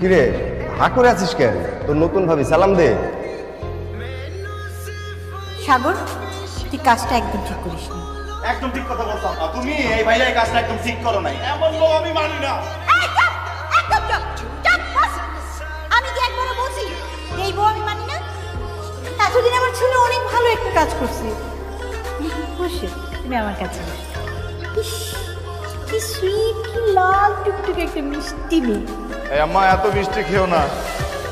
কিরে হা করে আছিস কেন? তোর নতুন ভাবি সালাম দে। সাগর, তুই কাজটা একদম ঠিক করিস নি। একদম ঠিক কথা বলছো। তুমি এই ভাইয়া এই কাজটা একদম ঠিক করো নাই। এমন লোক আমি মানি না। আমি কি একবার বলছি এই বউ আমি মানি না? এতদিন আমার ছেলে অনেক ভালো একটা কাজ করছে। বসে তুমি আমার কাছে কি সুইট, কি লাল টুকটুকে একটা মিষ্টি মেয়ে। এই আম্মা এত মিষ্টি খেও না,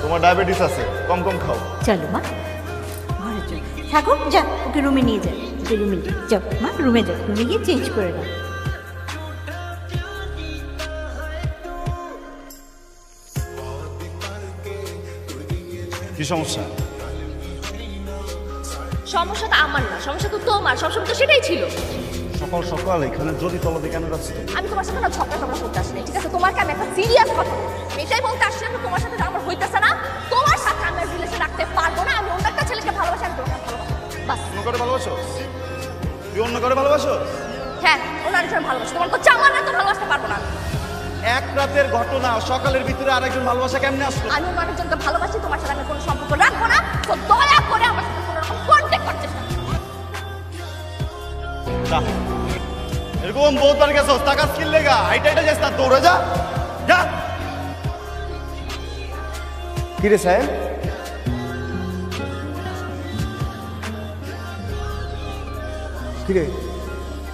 তোমার ডায়াবেটিস আছে, কম কম খাও। চলো মা ঘরে চল। সাগর যা, ওকে রুমে নিয়ে যা। ওকে রুমে যাও মা, রুমে যাও, রুমে গিয়ে চেঞ্জ করে দাও। কি সমস্যা? সমস্যাটা আমার না, সমস্যা তো তোমার। সবসময় তো সেটাই ছিল। সকাল সকাল এখানে যদি তলদে কেন যাচ্ছ? আমি তোমার সাথে না ঝগড়া করতে আসিনি, ঠিক আছে? তোমাকে আমি একটা সিরিয়াস কথা এটাই বলতে আসছি, আমি তোমার সাথে আমার হইতেছে না। তোমার সাথে আমি রিলেশন রাখতে পারবো না। আমি অন্য একটা ছেলেকে ভালোবাসি, আমি তোমাকে ভালোবাসি, বাস। অন্য করে ভালোবাসো? তুই অন্য করে ভালোবাসো? হ্যাঁ, অন্য আরেকজন ভালোবাসি। তোমার তো আমার না, তো ভালোবাসতে পারবো না। এক রাতের ঘটনা, সকালের ভিতরে আরেকজন ভালোবাসা কেমনে আসলো? আমি অন্য আরেকজনকে ভালোবাসি, তোমার সাথে আমি কোনো সম্পর্ক রাখবো না। তো দয়া করে আমার সাথে কোনো রকম কন্ট্যাক্ট করতে না। এরকম বহুত বার গেছো, টাকা স্কিল লেগা হাইটা হাইটা যাস, তার দৌড়ে যা যা। কিরে সাহেব, কিরে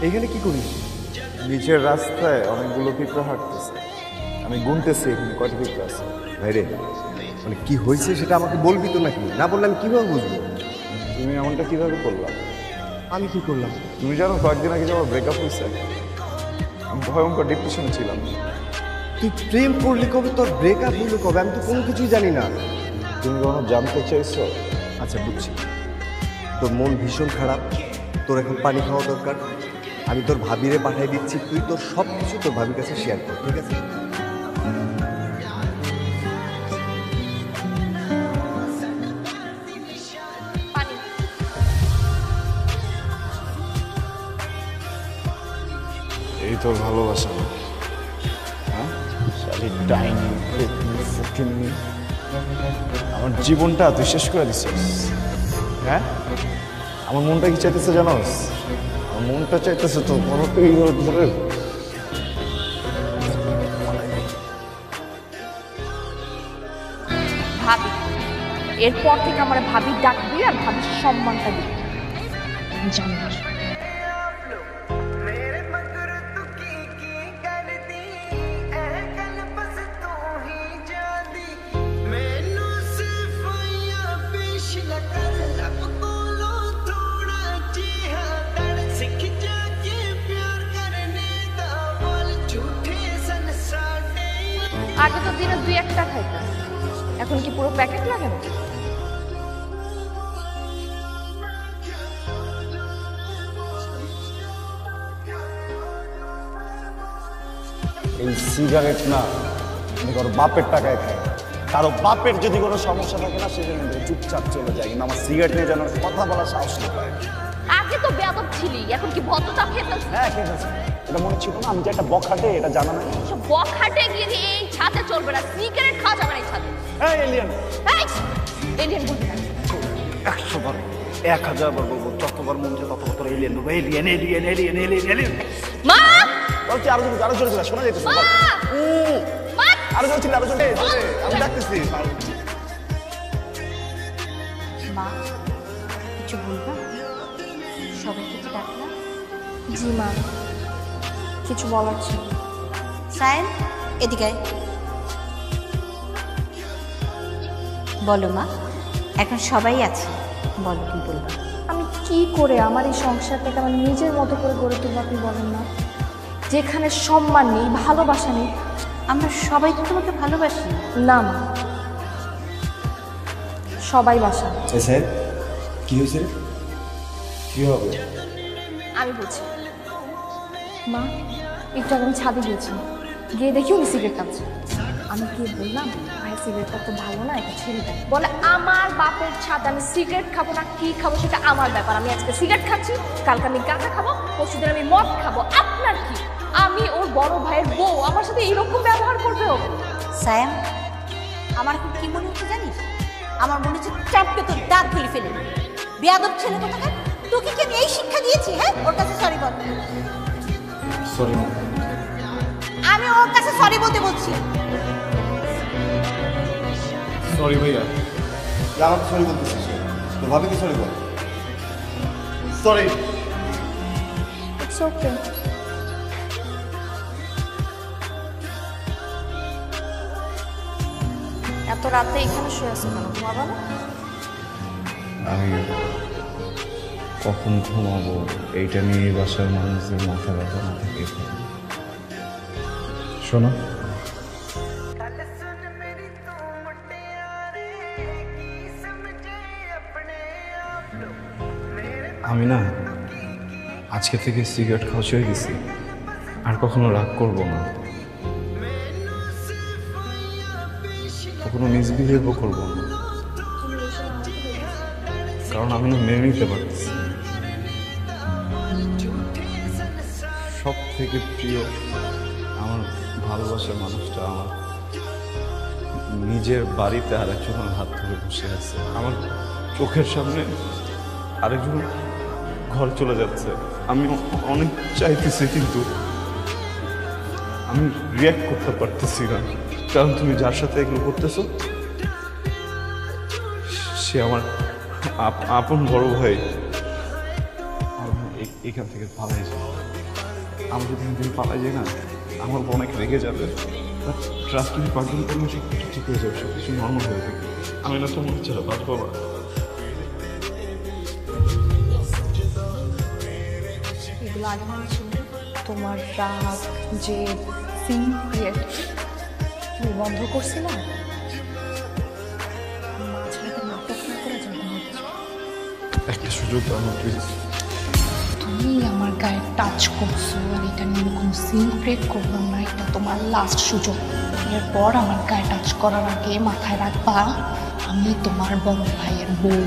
এইখানে কি করিস? নিচের রাস্তায় অনেকগুলো পিঁপড়া হাঁটতেছে, আমি গুনতেছি এখানে কয়টা পিঁপড়া আছে। ভাইরে মানে কি হয়েছে সেটা আমাকে বলবি তো নাকি? না বললে আমি কিভাবে বুঝবো? তুমি এমনটা কিভাবে করলাম? আমি কি করলাম? তুমি জানো কয়েকদিন আগে যে আমার ব্রেকআপ হয়েছে, আমি ভয়ঙ্কর ডিপ্রেশনে ছিলাম। তুই প্রেম করলি কবে, তোর ব্রেকআপ হইলো কবে? আমি তো কোনো কিছুই জানি না। তুমি কখনো জানতে চাইছো? আচ্ছা বুঝছি, তোর মন ভীষণ খারাপ, তোর এখন পানি খাওয়া দরকার। আমি তোর ভাবিরে পাঠিয়ে দিচ্ছি, তুই তোর সব কিছু তোর ভাবির কাছে শেয়ার কর, ঠিক আছে? পানি। এই তোর ভালোবাসা না? হ্যাঁ, শালি ডাইনি ফুকিনি, আমার জীবনটা তুই শেষ করে দিছিস। হ্যাঁ, আমার মনটা কি চাইতেছে জানোস? আমার মনটা চাইতেছে তো বড়টাই ধরে ভাবি, এরপর থেকে আমার ভাবি ডাকবি আর ভাবির সম্মানটা দিবি, জানি না। আগে তো দিনে 2-1টা খাইতাম, এখন কি পুরো প্যাকেট লাগে না? এই সিগারেট না আমি কারো বাপের টাকায় খাই। কারো বাপের যদি কোনো সমস্যা থাকে না সেজন্য চুপচাপ চলে যায়, কিন্তু আমার সিগারেট নিয়ে যেন কথা বলার সাহস না পায়। আগে তো বেয়াদব ছিলি, এখন কি ভদ্রতা খেয়ে ফেলছিস? হ্যাঁ ঠিক আছে, এটা মনে ছিল না আমি যে একটা বখাটে, এটা জানা নাই। সব বখাটে গিয়ে এই ছাদে চলবে না, সিগারেট খাওয়া যাবে না এই ছাদে। হ্যাঁ এলিয়ান, এলিয়েন বলবি না। 100 বার 1000 বার বলবো, যতবার মন চায় ততবার এলিয়ান বলবো। Alien alien alien alien alien. মা বলছি আরো জোরে, আরো জোরে শোনা যাইতেছে। মা মা আরো জোরে ছিল, আরো জোরে, আমি ডাকতেছি। মা কিছু বলবা? সবাইকে কি ডাকলা? জি মা, কিছু বলার ছিল। সায়েন এদিকে আয়। বলো মা, এখন সবাই আছে, বলো কি বলবা? আমি কি করে আমার এই সংসারটাকে আমার নিজের মতো করে গড়ে তুলবো আপনি বলেন না? যেখানে সম্মান নেই, ভালোবাসা নেই। আমরা সবাই তো তোমাকে ভালোবাসি। না মা, সবাই বাসা। স্যার কি হয়েছে? কি হবে? আমি বলছি মা, একটু আগে আমি ছাদে গিয়েছি, গিয়ে দেখি উনি সিগারেট খাচ্ছে। আমি গিয়ে বললাম ভাই সিগারেটটা তো ভালো না, এটা ছেড়ে দেয়। বলে আমার বাপের ছাদ, আমি সিগারেট খাবো না কি খাবো সেটা আমার ব্যাপার। আমি আজকে সিগারেট খাচ্ছি, কালকে আমি গাঁজা খাবো, পরশুদিন আমি মদ খাবো, আপনার কি? আমি ওর বড় ভাইয়ের বউ, আমার সাথে এরকম ব্যবহার করবে ও? সায়েম আমার এখন কি মনে হচ্ছে জানিস? আমার মনে হচ্ছে চাপকে তোর দাঁত ফেলে ফেলে বেয়াদব ছেলে কোথাকার। তোকে কি আমি এই শিক্ষা দিয়েছি? হ্যাঁ, ওর কাছে সরি বল। সরি মা। আমি ওর কাছে সরি বলতে বলছি। সরি ভাইয়া। আমাকে সরি বলতেছিস, তোর ভাবিকে sorry ball. Sorry. It's okay. এত রাতে এখানে শুয়ে আছো কেন? ঘুমাবো না? আমি কখন ঘুমাবো এইটা নিয়ে বাসার মানুষদের মাথা ব্যথা না থাকে। শোনো, আমি না আজকে থেকে সিগারেট খাওয়া ছেড়ে দিছি। আর কখনো রাগ করবো না, কখনো মিসবিহেভও করবো না, কারণ আমি না মেনে নিতে পারতেছি। সব থেকে প্রিয় আমার ভালোবাসার মানুষটা আমার নিজের বাড়িতে আরেকজনের হাত ধরে বসে আছে, আমার চোখের সামনে আরেকজন ঘর চলে যাচ্ছে। আমি অনেক চাইতেছি, কিন্তু আমি রিয়াক্ট করতে পারতেছি না, কারণ তুমি যার সাথে এগুলো করতেছো সে আমার আপন বড় ভাই। এখান থেকে পালাই যাই, আমি যদি এখান থেকে পালাই যাই না, আমার অনেক রেগে যাবে। ট্রাস্ট যদি পার্জন করলে সব কিছু ঠিক হয়ে যাবে, সব কিছু নর্মাল হয়ে যাবে। আমি না তোমার ছাড়া বাঁচবো না। এগুলো আগে মনে ছিল? তোমার রাগ যে সিন ক্রিয়েট তুমি বন্ধ করছিলাম, মাঝরাতে নাটক না করে যখন হচ্ছে একটা সুযোগ দাও না প্লিজ। তুমি আমার গায়ে টাচ করছো, আর এটা নিয়ে কোনো সিন ক্রিয়েট করলাম না। এটা তোমার লাস্ট সুযোগ। এরপর আমার গায়ে টাচ করার আগে মাথায় রাখবা আমি তোমার বড় ভাইয়ের বউ।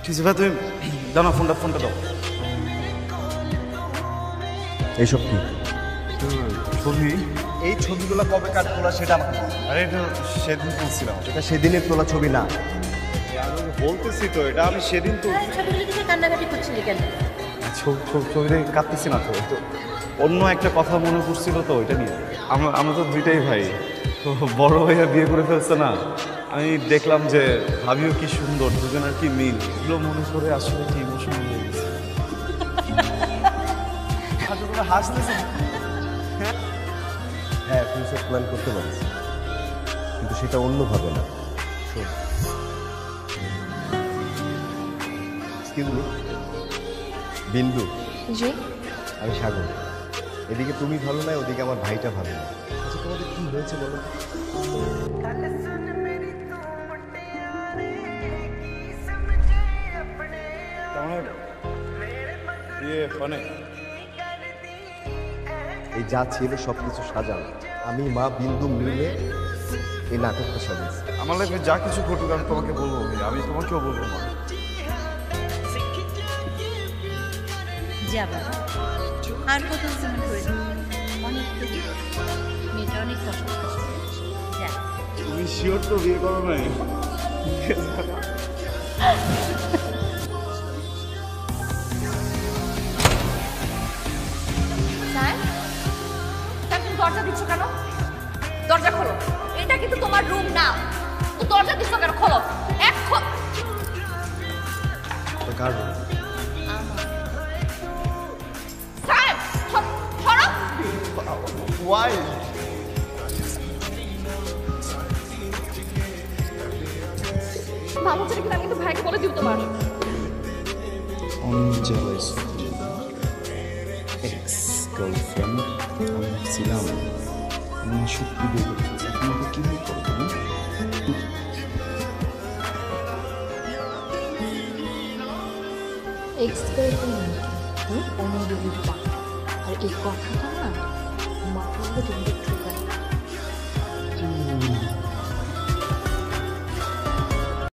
ঠিক আছে ভাই, তুমি দাও না ফোনটা দাও। এইসব কি? ছবি? এই ছবিগুলো কবে কাট তোলা সেটা আমাকে বল। আরে এটা সেদিন তুলছিলাম। এটা সেদিনের তোলা ছবি না। আমি বলতেছি তো, এটা আমি সেদিন তো ছবিগুলো দেখে কান্নাকাটি করছিলি কেন? ছবিতে কাঁদতেছি না তো, তো অন্য একটা কথা মনে পড়ছিল তো ওইটা নিয়ে। আমরা তো দুইটাই ভাই, তো বড় ভাইয়া বিয়ে করে ফেলছে না। আমি দেখলাম যে ভাবিও কি সুন্দর, দুজনের কি মিল, এগুলো মনে করে আসলে কি ইমোশনাল হয়ে গেছে। হাসতেছে। হ্যাঁ, ফিউচার প্ল্যান করতে পারিস, কিন্তু সেটা অন্যভাবে না। শোন, এক্সকিউজ মি, বিন্দু। জি? আমি সাগর। এদিকে তুমি ভালো না, ওদিকে আমার ভাইটা ভালো না। আচ্ছা, তোমাদের কি হয়েছে বলো? মানে এই যা ছিল সবকিছু সাজানো, আমি মা বিন্দু মিলে এই নাটকটা সাজিয়েছি। আমার লাইফে যা কিছু ঘটুক আমি তোমাকে বলবো, আমি তোমাকেও বলবো না। যা বাবা, আর কত সময় করে অনেক মেয়েটা অনেক কষ্ট করছে। যা। তুমি শিওর তো বিয়ে করো নাই? স্যার, তুমি দরজা দিচ্ছ কেন? দরজা খোলো। এটা কিন্তু তোমার রুম না, তো দরজা দিচ্ছ কেন? খোলো এখন। তো কার room? স্যার, সরো। ওয়াই? মামু ছেলে কিন্তু আমি কিন্তু ভাইকে বলে দিব তোমার। অনেক jealous ex girlfriend আমি ছিলাম, আমি সত্যি বিয়ে করতেছি। এখন আমাকে কীভাবে করবো? এক্সপেরিমেন্ট অনুরোধ আর এই কথাটা না মাথার মধ্যে